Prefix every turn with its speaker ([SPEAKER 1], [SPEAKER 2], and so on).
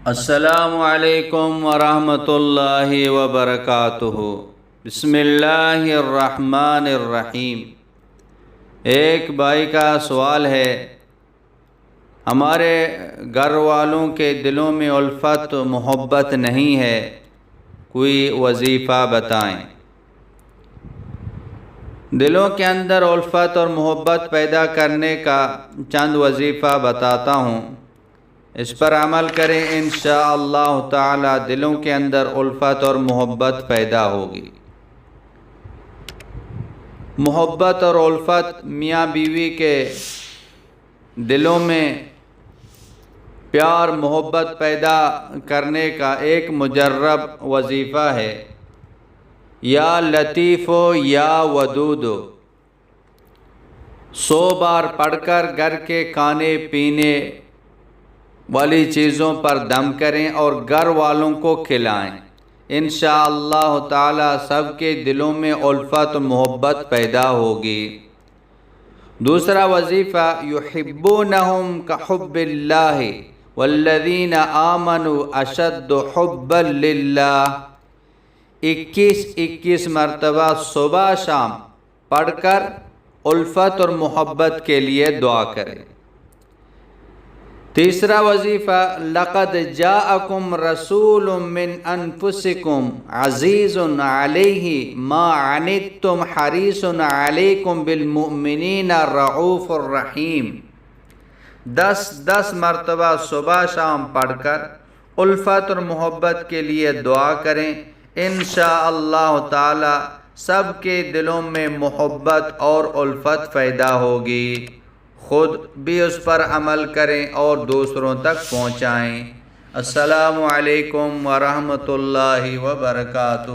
[SPEAKER 1] السلام علیکم ورحمۃ اللہ وبرکاتہ۔ بسم اللہ الرحمن الرحیم۔ ایک بھائی کا سوال ہے، ہمارے گھر والوں کے دلوں میں الفت محبت نہیں ہے، کوئی وظیفہ بتائیں۔ دلوں کے اندر الفت اور محبت پیدا کرنے کا چند وظیفہ بتاتا ہوں، اس پر عمل کریں، انشاءاللہ تعالی دلوں کے اندر الفت اور محبت پیدا ہوگی۔ محبت اور الفت میاں بیوی کے دلوں میں پیار محبت پیدا کرنے کا ایک مجرب وظیفہ ہے۔ یا لطیف یا ودود 100 بار پڑھ کر گھر کے کھانے پینے والی چیزوں پر دم کریں اور گھر والوں کو کھلائیں، انشاءاللہ تعالی سب کے دلوں میں الفت و محبت پیدا ہوگی۔ دوسرا وظیفہ، یحبونہم کحب اللہ والذین آمنوا اشد حبا للہ 21 مرتبہ صبح شام پڑھ کر الفت اور محبت کے لیے دعا کریں۔ تیسرا وظیفہ، لقد جاءکم رسول من انفسکم عزیز علیہ ما عنتم حریص علیکم بالمؤمنین رؤوف الرحیم 10 مرتبہ صبح شام پڑھ کر الفت اور محبت کے لیے دعا کریں، انشاءاللہ تعالی سب کے دلوں میں محبت اور الفت پیدا ہوگی۔ خود بھی اس پر عمل کریں اور دوسروں تک پہنچائیں۔ السلام علیکم ورحمۃ اللہ وبرکاتہ۔